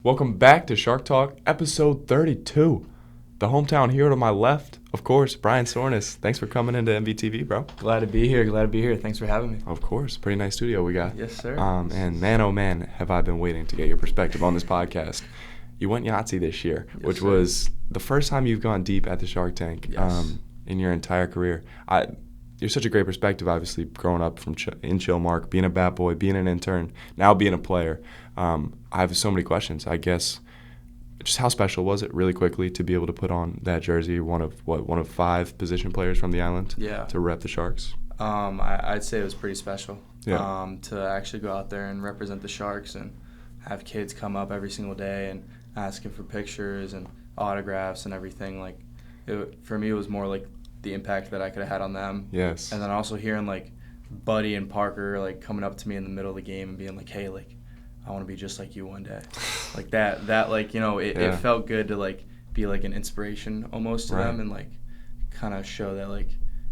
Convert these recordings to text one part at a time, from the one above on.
Welcome back to Shark Talk, episode 32. The hometown hero to my left, of course, Bryan Sornas. Thanks for coming into MVTV, bro. Glad to be here. Thanks for having me. Of course. Pretty nice studio we got. Yes, sir. And man, oh man, have I been waiting to get your perspective on this podcast. You went Yahtzee this year, Yes, which sir. was the first time you've gone deep at the Shark Tank Yes. in your entire career. You're such a great perspective, obviously, growing up in Chilmark, being a bat boy, being an intern, now being a player. I have so many questions. I guess just how special was it, really quickly, to be able to put on that jersey, one of 5 position players from the island to rep the Sharks? I'd say it was pretty special. Yeah. To actually go out there and represent the Sharks and have kids come up every single day and asking for pictures and autographs and everything. Like, for me, it was more like the impact that I could have had on them. Yes. And then also hearing like Buddy and Parker like coming up to me in the middle of the game and being like, "Hey, like, I want to be just like you one day." Like that like, you know, it felt good to like be like an inspiration almost to them and like kind of show that like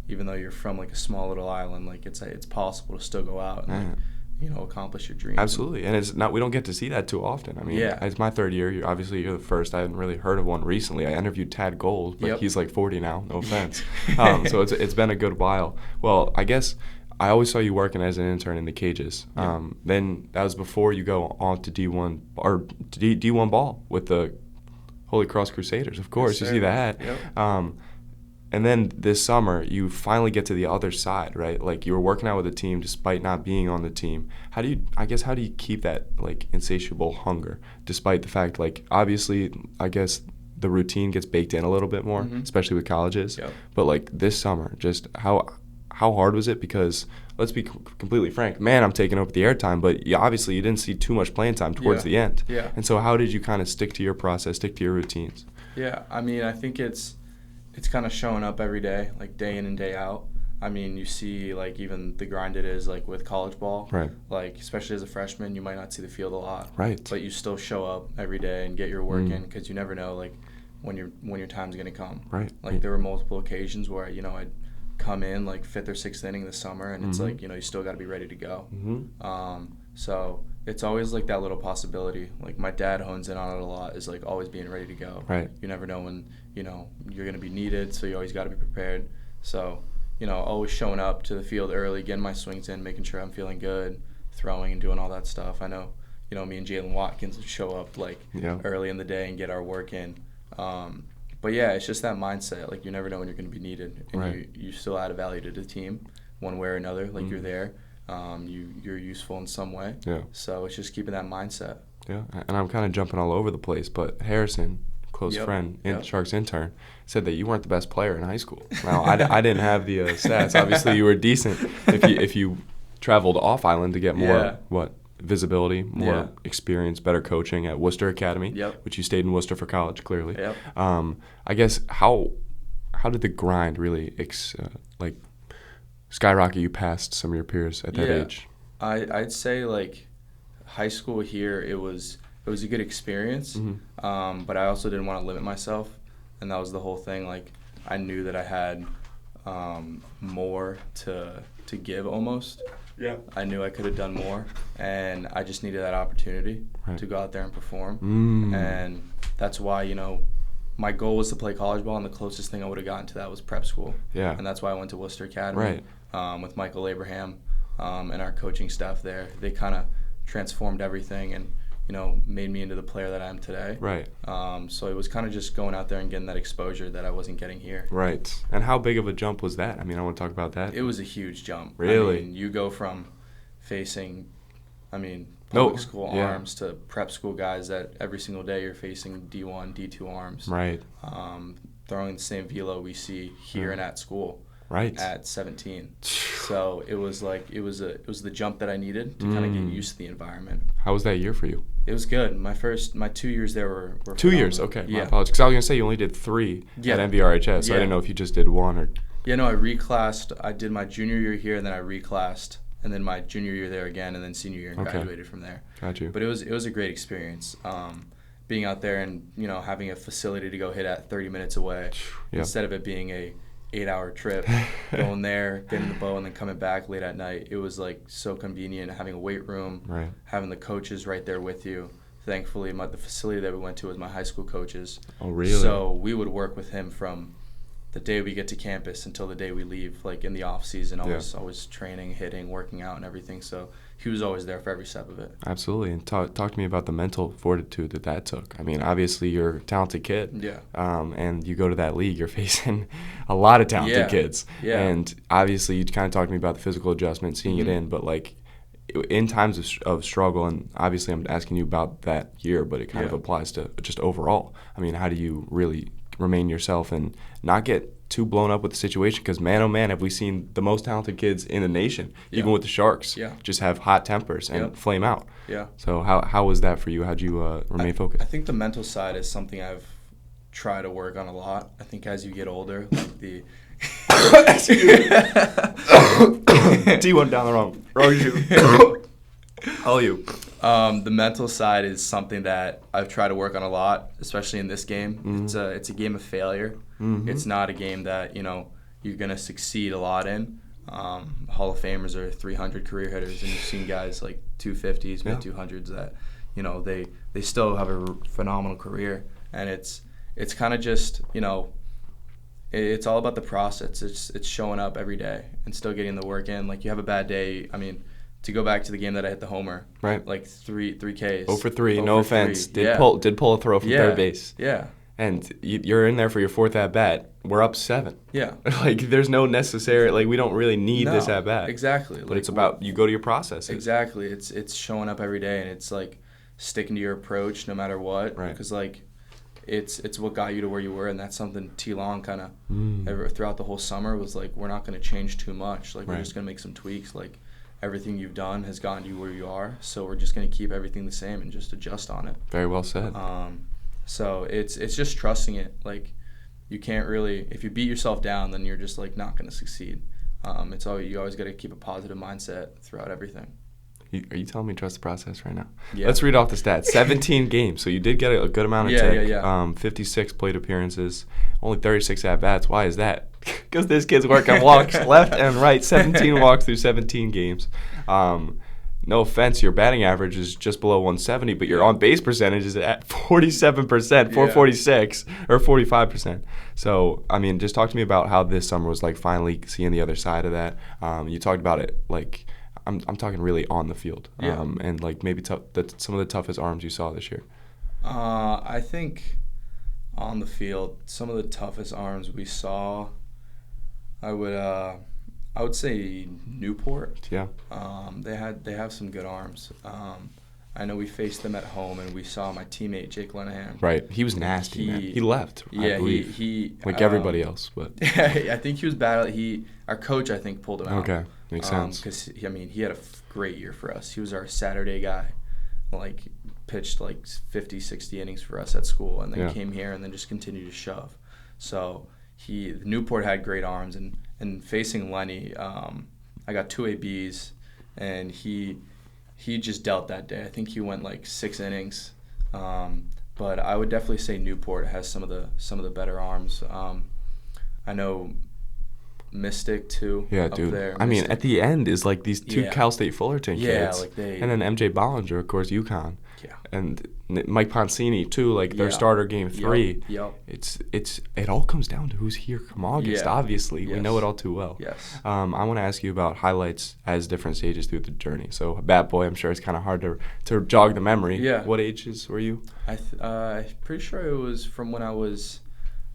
even though you're from like a small little island, like it's possible to still go out and like, you know, accomplish your dreams. Absolutely, and it's not. We don't get to see that too often. I mean, it's my 3rd year. You're the first. I hadn't really heard of one recently. I interviewed Tad Gold, but he's like 40 now. No offense. So it's been a good while. Well, I guess I always saw you working as an intern in the cages. Then that was before you go on to D1 or D1 ball with the Holy Cross Crusaders. Of course, Yes, you see that. Yep. And then this summer, you finally get to the other side, right? Like, you were working out with a team despite not being on the team. How do you keep that, like, insatiable hunger, despite the fact, like, obviously, I guess the routine gets baked in a little bit more, especially with colleges. Yep. But, like, this summer, just how hard was it? Because, let's be completely frank, man, I'm taking over the airtime, but obviously you didn't see too much playing time towards the end. Yeah. And so how did you kind of stick to your process, stick to your routines? Yeah, I mean, I think it's kind of showing up every day, like day in and day out. I mean, you see, like, even the grind it is, like, with college ball. Right. Like, especially as a freshman, you might not see the field a lot. Right. But you still show up every day and get your work in because you never know, like, when your time's going to come. Right. Like, there were multiple occasions where, you know, I'd come in, like, 5th or 6th inning this summer, and it's like, you know, you still got to be ready to go. So it's always, like, that little possibility. Like, my dad hones in on it a lot, is, like, always being ready to go. Right. You never know when, you know, you're going to be needed, so you always got to be prepared. So, you know, always showing up to the field early, getting my swings in, making sure I'm feeling good, throwing and doing all that stuff. I know, you know, me and Jalen Watkins would show up, like, early in the day and get our work in. But, yeah, it's just that mindset. Like, you never know when you're going to be needed. And you still add a value to the team one way or another. Like, you're there. You're useful in some way. Yeah. So it's just keeping that mindset. Yeah, and I'm kind of jumping all over the place, but Harrison, close friend, Sharks intern, said that you weren't the best player in high school. Now, I didn't have the stats. Obviously, you were decent if you traveled off island to get more visibility, more experience, better coaching at Worcester Academy, which you stayed in Worcester for college, clearly. Yep. I guess how did the grind really skyrocket you past some of your peers at that age? I'd say, like, high school here, it was a good experience, but I also didn't want to limit myself, and that was the whole thing. Like, I knew that I had more to give almost. Yeah. I knew I could have done more, and I just needed that opportunity to go out there and perform. And that's why, you know, my goal was to play college ball, and the closest thing I would have gotten to that was prep school. Yeah. And that's why I went to Worcester Academy with Michael Abraham and our coaching staff there. They kind of transformed everything and, you know, made me into the player that I am today. Right. So it was kind of just going out there and getting that exposure that I wasn't getting here. Right. And how big of a jump was that? I mean, I want to talk about that. It was a huge jump. Really? I mean, you go from facing, public school arms to prep school guys that every single day you're facing D1, D2 arms. Right. Throwing the same velo we see here and at school. Right. At 17. So it was like it was the jump that I needed to kind of get used to the environment. How was that year for you? It was good. My 2 years there were 2 phenomenal. years, okay. My apologies. Because I was going to say you only did 3 at MVRHS, so I didn't know if you just did 1 or... Yeah, no, I reclassed. I did my junior year here, and then I reclassed, and then my junior year there again, and then senior year and graduated from there. Got you. But it was a great experience. Being out there and, you know, having a facility to go hit at 30 minutes away instead of it being a 8-hour trip, going there, getting the bow, and then coming back late at night. It was like so convenient, having a weight room, having the coaches right there with you. thankfully, the facility that we went to was my high school coach's. Oh, really? So we would work with him from the day we get to campus until the day we leave, like in the off season, always training, hitting, working out, and everything. So he was always there for every step of it. Absolutely. And talk to me about the mental fortitude that took. I mean, obviously you're a talented kid. Yeah. And you go to that league, you're facing a lot of talented kids. Yeah. And obviously you kind of talked to me about the physical adjustment, seeing it in, but like in times of struggle, and obviously I'm asking you about that year, but it kind of applies to just overall. I mean, how do you really remain yourself and not get too blown up with the situation? Because man, oh man, have we seen the most talented kids in the nation, even with the Sharks, just have hot tempers and flame out. Yeah. So how was that for you? How'd you remain focused? I think the mental side is something I've tried to work on a lot. I think as you get older, like the T1 down the wrong shoe. Oh, you. The mental side is something that I've tried to work on a lot, especially in this game. Mm-hmm. It's a game of failure. Mm-hmm. It's not a game that you're gonna succeed a lot in. Hall of Famers are 300 career hitters, and you've seen guys like 250s, mid 200s that they still have a phenomenal career, and it's kind of just it's all about the process. It's showing up every day and still getting the work in. Like you have a bad day. I mean, to go back to the game that I hit the homer, right? Like three Ks. 0 for 3. No offense. Did pull a throw from third base. Yeah. And you're in there for your fourth at bat. We're up 7. Yeah. Like there's no necessary, like we don't really need this at bat. Exactly. But it's about you go to your processes. Exactly. It's showing up every day, and it's like sticking to your approach no matter what. Right. Because like it's what got you to where you were, and that's something T-Long kind of throughout the whole summer was like, we're not going to change too much. Like we're just going to make some tweaks. Like everything you've done has gotten you where you are, so we're just going to keep everything the same and just adjust on it. Very well said. So it's just trusting it. Like you can't really, if you beat yourself down, then you're just like not going to succeed. You always got to keep a positive mindset throughout everything. Are you telling me trust the process right now? Yeah. Let's read off the stats. 17 games, so you did get a good amount of tick. Yeah. 56 plate appearances, only 36 at-bats. Why is that? Because this kid's working walks left and right, 17 walks through 17 games. No offense, your batting average is just below 170, but your on-base percentage is at 47%, 446, or 45%. So, I mean, just talk to me about how this summer was like finally seeing the other side of that. You talked about it like I'm talking really on the field, and like maybe some of the toughest arms you saw this year. I think on the field, some of the toughest arms we saw, I would say Newport. Yeah. They have some good arms. I know we faced them at home, and we saw my teammate Jake Lenahan. Right, he was nasty. Man. He left. Yeah, I believe. he like everybody else, but I think he was bad. Our coach, I think, pulled him out. Okay, makes sense. Because he had a great year for us. He was our Saturday guy. Like pitched like 50, 60 innings for us at school, and then came here and then just continued to shove. So Newport had great arms, and facing Lenny, I got 2 ABs, and he just dealt that day. I think he went like 6 innings, but I would definitely say Newport has some of the better arms. I know Mystic too. Yeah, dude. There. I mean, at the end is like these 2 Cal State Fullerton kids, and then MJ Bollinger, of course, UConn. Yeah. And Mike Poncini too, like their starter game 3. Yep. It all comes down to who's here come August. Obviously, we know it all too well. Yes. I want to ask you about highlights as different stages through the journey. So, Bat Boy, I'm sure it's kind of hard to jog the memory. Yeah. What ages were you? I'm pretty sure it was from when I was.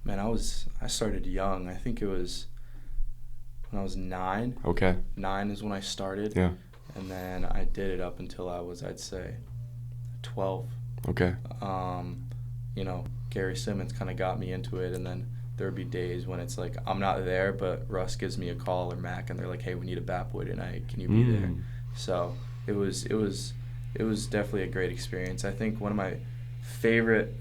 Man, I started young. I think it was when I was 9. Okay. 9 is when I started. Yeah. And then I did it up until I was, I'd say, 12. Okay. Gary Simmons kind of got me into it, and then there would be days when it's like I'm not there, but Russ gives me a call or Mac, and they're like, "Hey, we need a bat boy tonight. Can you be there?" So it was definitely a great experience. I think one of my favorite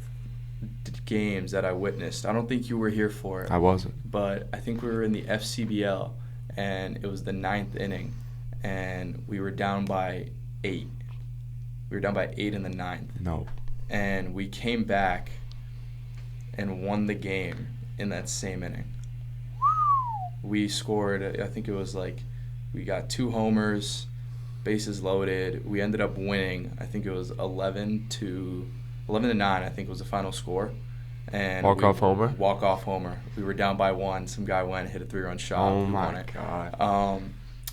games that I witnessed. I don't think you were here for it. I wasn't. But I think we were in the FCBL, and it was the 9th inning, and we were down by 8. We were down by 8 in the 9th. No. And we came back and won the game in that same inning. We scored, I think it was like, we got 2 homers, bases loaded. We ended up winning. I think it was 11-9. I think was the final score. And walk-off homer? Walk-off homer. We were down by 1. Some guy went and hit a 3-run shot. Oh, my God.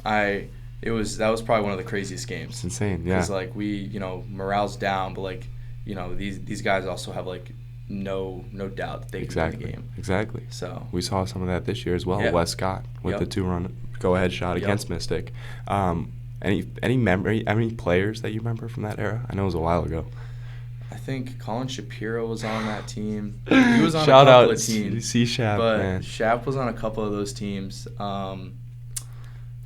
That was probably one of the craziest games. It's insane, yeah. Because, like, morale's down, but, like, these guys also have, like, no doubt that they can win the game. Exactly. So we saw some of that this year as well. Yeah. Wes Scott with the 2-run go-ahead shot against Mystic. Any players that you remember from that era? I know it was a while ago. I think Colin Shapiro was on that team. He was on Shout a couple out of teams. C-Shap, but man. Shap was on a couple of those teams.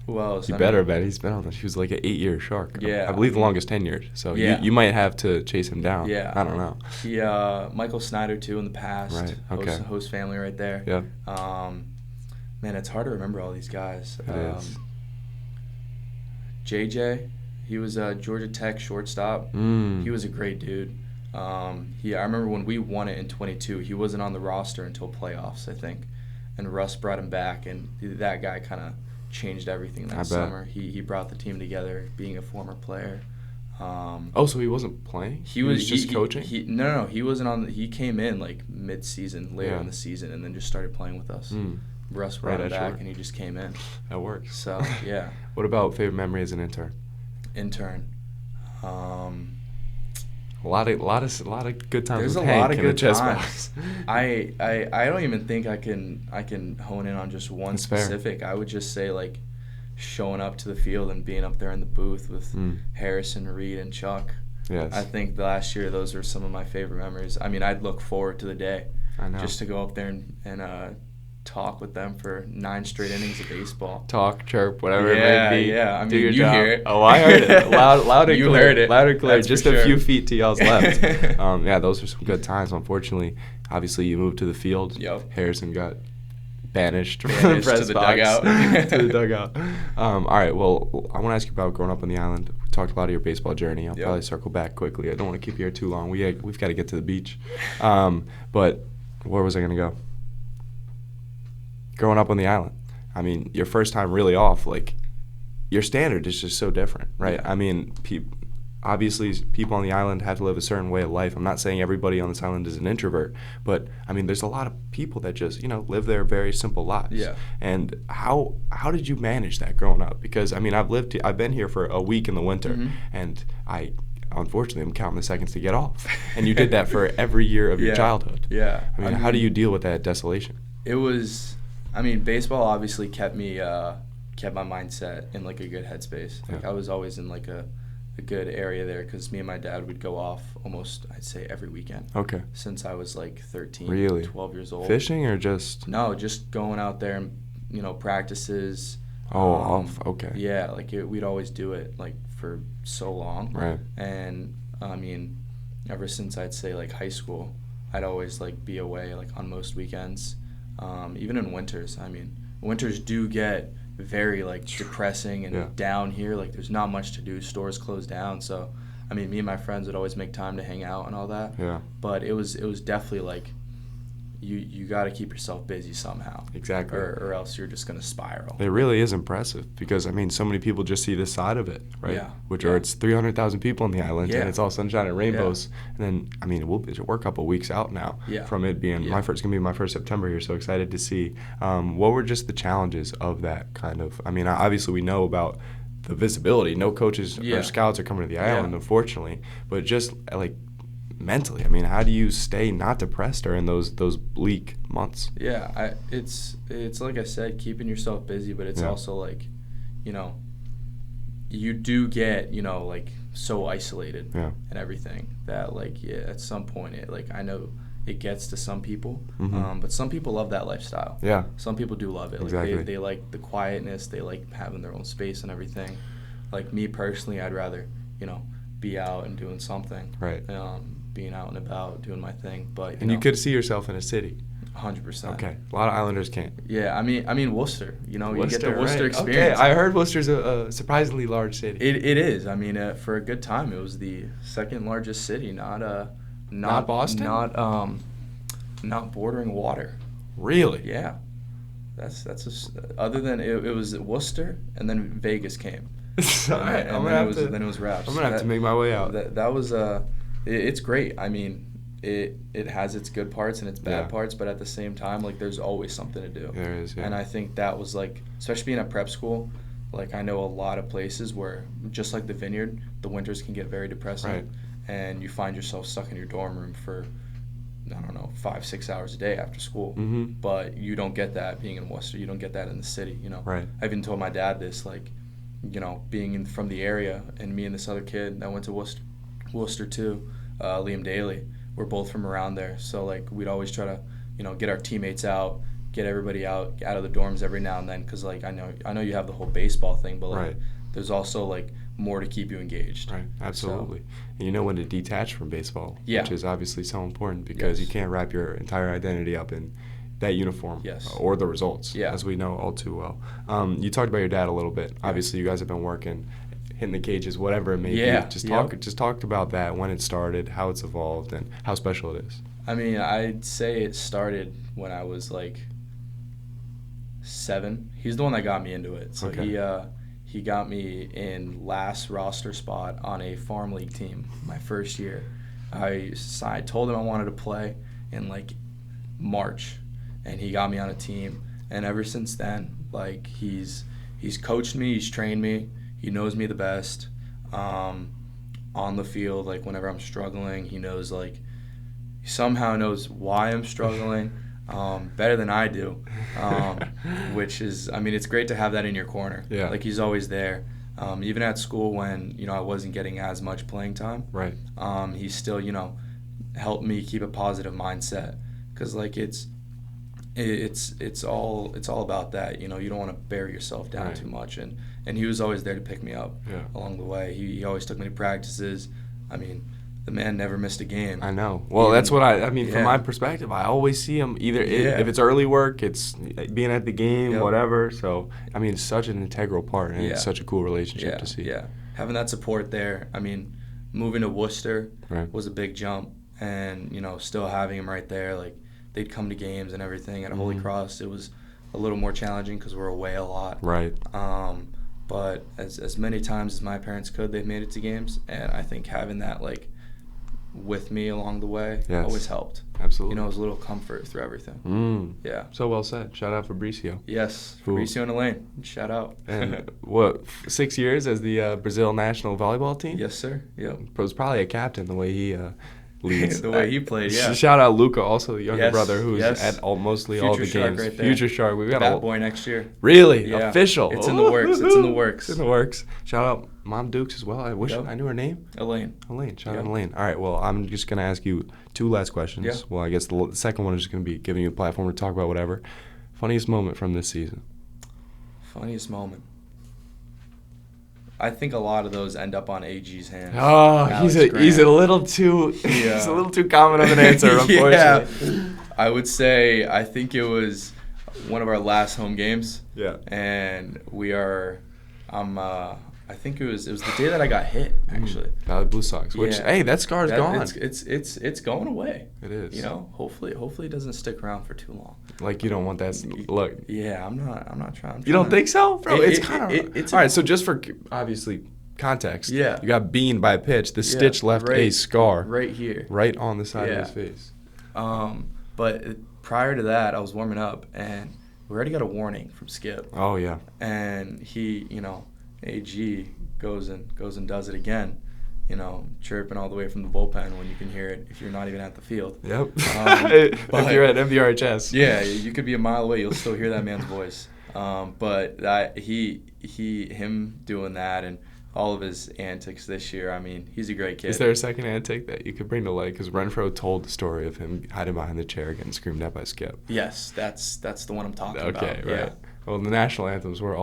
Who else? You better bet he's been on this. He was like an 8-year Shark. Yeah. I believe the longest 10 years. So you might have to chase him down. Yeah. I don't know. Michael Snyder, too, in the past. Right, okay. Host family right there. Yeah. Man, it's hard to remember all these guys. It is. JJ, he was a Georgia Tech shortstop. He was a great dude. I remember when we won it in 22, he wasn't on the roster until playoffs, I think. And Russ brought him back, and that guy kind of changed everything that summer. He brought the team together, being a former player. So he wasn't playing? He was just coaching? No, he wasn't on. He came in like mid-season, later in the season, and then just started playing with us. Russ brought him back, and he just came in. That works. So, yeah. What about favorite memory as an intern? A lot of good times. There's with a Hank lot of good chess times. I don't even think I can hone in on just one specific. Fair. I would just say like showing up to the field and being up there in the booth with Harrison, Reed, and Chuck. Yes. I think last year those were some of my favorite memories. I mean, I'd look forward to the day. I know. Just to go up there and talk with them for 9 straight innings of baseball. Talk, chirp, whatever it may be. Yeah, I mean, you job. Hear it. Oh, I heard it. Loud and you clear. Heard it. Loud and clear. That's just a few feet to y'all's left. Those are some good times. Unfortunately, obviously, you moved to the field. Yep. Harrison got banished to the dugout. To the dugout. All right, well, I want to ask you about growing up on the island. We talked a lot of your baseball journey. I'll probably circle back quickly. I don't want to keep you here too long. We've got to get to the beach. But where was I going to go? Growing up on the island. I mean, your first time really off, like, your standard is just so different, right? Yeah. I mean, obviously, people on the island have to live a certain way of life. I'm not saying everybody on this island is an introvert, but, I mean, there's a lot of people that just, live their very simple lives. Yeah. And how did you manage that growing up? Because, I mean, I've been here for a week in the winter, and unfortunately, I'm counting the seconds to get off. And you did that for every year of your childhood. Yeah. I mean, how do you deal with that desolation? It was... I mean, baseball obviously kept my mindset in like a good headspace. Like I was always in like a good area there because me and my dad would go off almost, I'd say, every weekend. Okay. Since I was like 13, really? 12 years old. Fishing or just? No, just going out there and practices. Okay. Yeah, like we'd always do it like for so long. Right. And I mean, ever since I'd say like high school, I'd always like be away like on most weekends. Even in winters, I mean, winters do get very like depressing and down here. Like there's not much to do. Stores close down. So, I mean, me and my friends would always make time to hang out and all that. Yeah. But it was definitely like you got to keep yourself busy somehow. Exactly. Or else you're just gonna spiral. It really is impressive because I mean, so many people just see this side of it, right? Yeah. It's 300,000 people on the island and it's all sunshine and rainbows. And then I mean, we're a couple weeks out now from it being it's gonna be my first September here. So excited to see. What were just the challenges of that kind of? I mean, obviously we know about the visibility. No coaches or scouts are coming to the island, unfortunately. But just like mentally, I mean, how do you stay not depressed during those bleak months? Yeah, it's like I said, keeping yourself busy, but it's also like, you do get, like so isolated and everything that like, at some point I know it gets to some people, but some people love that lifestyle. Yeah. Some people do love it. Exactly. Like they like the quietness, they like having their own space and everything. Like me personally, I'd rather, be out and doing something. Right. Being out and about, doing my thing, but you could see yourself in a city. 100%. Okay, a lot of Islanders can't. Yeah, I mean Worcester. You get the Worcester experience. Okay, I heard Worcester's a surprisingly large city. It is. I mean, for a good time, it was the second largest city. Not Boston. Not bordering water. Really? Yeah. That's other than it was Worcester and then Vegas came. Then it was wraps. I'm gonna have to make my way out. That was it's great. I mean, it has its good parts and its bad parts, but at the same time, like, there's always something to do. There is, yeah. And I think that was, like, especially being at prep school, like, I know a lot of places where, just like the Vineyard, the winters can get very depressing. Right. And you find yourself stuck in your dorm room for, I don't know, 5-6 hours a day after school. Mm-hmm. But you don't get that being in Worcester. You don't get that in the city, you know. Right. I even told my dad this, like, you know, being from the area, and me and this other kid that went to Worcester too, Liam Daly, we're both from around there. So, like, we'd always try to, you know, get our teammates out, get everybody out of the dorms every now and then, because, like, I know you have the whole baseball thing, but, like, there's also, like, more to keep you engaged. Right, absolutely. So, and you know when to detach from baseball, yeah. which is obviously so important, because you can't wrap your entire identity up in that uniform or the results, as we know all too well. You talked about your dad a little bit. Obviously, you guys have been working, hitting the cages, whatever it may be. Just talk about that, when it started, how it's evolved, and how special it is. I mean, I'd say it started when I was, like, 7. He's the one that got me into it. So he got me in last roster spot on a farm league team my first year. I told him I wanted to play in, like, March, and he got me on a team. And ever since then, like, he's coached me, he's trained me, he knows me the best. On the field, like, whenever I'm struggling, he knows, like, he somehow knows why I'm struggling. Better than I do, which is, I mean, it's great to have that in your corner. Yeah. Like, he's always there. Even at school when, you know, I wasn't getting as much playing time. Right. He still, you know, helped me keep a positive mindset, because, like, it's all about that. You know, you don't want to bear yourself down too much, and he was always there to pick me up along the way. He always took me to practices. I mean, the man never missed a game. I know. Well, that's what I mean, from my perspective, I always see him either if it's early work, it's being at the game, whatever. So, I mean, it's such an integral part, and it's such a cool relationship to see. Yeah, having that support there. I mean, moving to Worcester was a big jump, and, you know, still having him right there, like, they'd come to games and everything. At Holy Cross, it was a little more challenging because we're away a lot. Right. But as many times as my parents could, they've made it to games, and I think having that, like, with me along the way always helped. Absolutely. You know, it was a little comfort through everything. Yeah. So well said. Shout out Fabricio. Yes, Fabricio and Elaine. Shout out. And what, 6 years as the Brazil national volleyball team? Yes, sir. Yep. Was probably a captain the way he leads. The way he played, yeah. Shout out Luca, also the younger brother, who's at mostly Future all the Shark games. Right there. Future Shark. We've got Bat boy next year. Really? Yeah. Official. It's in the works. It's in the works. It's in the works. Shout out Mom Dukes as well. I wish I knew her name. Elaine. Shout out Elaine. All right, well, I'm just going to ask you 2 last questions. Yeah. Well, I guess the second one is just going to be giving you a platform to talk about whatever. Funniest moment from this season? Funniest moment. I think a lot of those end up on AG's hands. Oh, he's a little too he's a little too common of an answer, unfortunately. I would say I think it was one of our last home games. Yeah. And I think it was the day that I got hit, actually. Valley Blue Sox. Which hey, that scar's gone. It's going away. It is. You know, hopefully it doesn't stick around for too long. Like, you don't want that look. Yeah, I'm not trying. You don't think so, bro? It's kind of all right. So just for obviously context, you got beaned by a pitch. The stitch left a scar right here, right on the side of his face. But prior to that, I was warming up, and we already got a warning from Skip. Oh yeah. And he, you know, AG goes and does it again. You know, chirping all the way from the bullpen when you can hear it if you're not even at the field. Yep. If you're at MVRHS. Yeah, you could be a mile away, you'll still hear that man's voice. But him doing that and all of his antics this year, I mean, he's a great kid. Is there a second antic that you could bring to light? Because Renfro told the story of him hiding behind the chair getting screamed at by Skip. Yes, that's the one I'm talking about. Okay, right. Yeah. Well, the national anthems were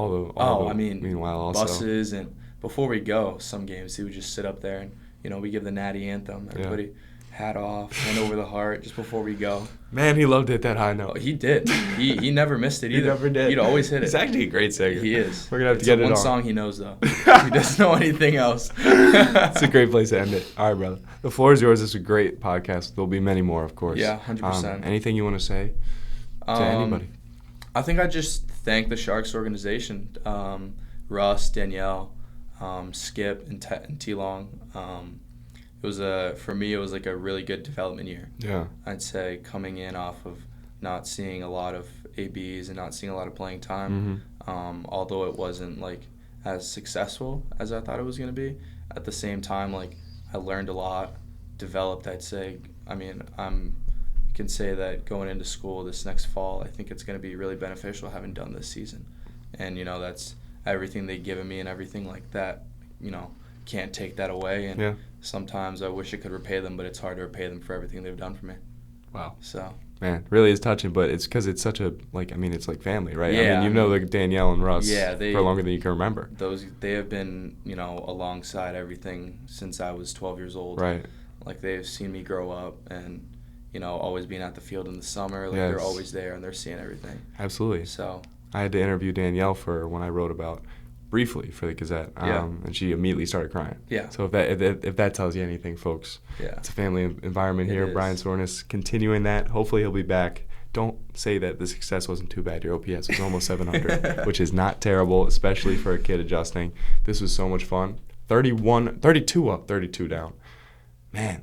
meanwhile also. Buses, and before we go, some games he would just sit up there and, you know, we give the natty anthem. Everybody hat off, hand over the heart just before we go. Man, he loved to hit that high note. He did. He never missed it either. He never did. He'd always hit it. He's actually a great singer. He is. We're going to have to get it on. It's one song he knows, though. He doesn't know anything else. It's a great place to end it. All right, brother. The floor is yours. This is a great podcast. There'll be many more, of course. Yeah, 100%. Anything you want to say to anybody? I think I just thank the Sharks organization, Russ, Danielle, Skip, and T-Long. For me, it was like a really good development year. Yeah. I'd say coming in off of not seeing a lot of ABs and not seeing a lot of playing time, although it wasn't like as successful as I thought it was going to be. At the same time, like I learned a lot, developed. I'd say, I can say that going into school this next fall, I think it's going to be really beneficial having done this season, and that's everything they've given me and everything like that. Can't take that away, and sometimes I wish I could repay them, but it's hard to repay them for everything they've done for me. Wow. So. Man, really is touching, but it's because it's such a, it's like family, right? Yeah, like Danielle and Russ for longer than you can remember. They have been, alongside everything since I was 12 years old. Right. Like, they've seen me grow up and, always being at the field in the summer. Like, yes. They're always there and they're seeing everything. Absolutely. So. I had to interview Danielle for when I wrote about briefly for the Gazette, and she immediately started crying. Yeah. So if that tells you anything, folks, it's a family environment here. Bryan Sornas continuing that. Hopefully he'll be back. Don't say that the success wasn't too bad. Your OPS was almost 700, which is not terrible, especially for a kid adjusting. This was so much fun. 32 up, 32 down. Man,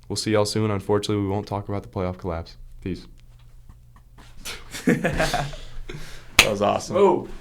we'll see y'all soon. Unfortunately, we won't talk about the playoff collapse. Peace. That was awesome. Oh.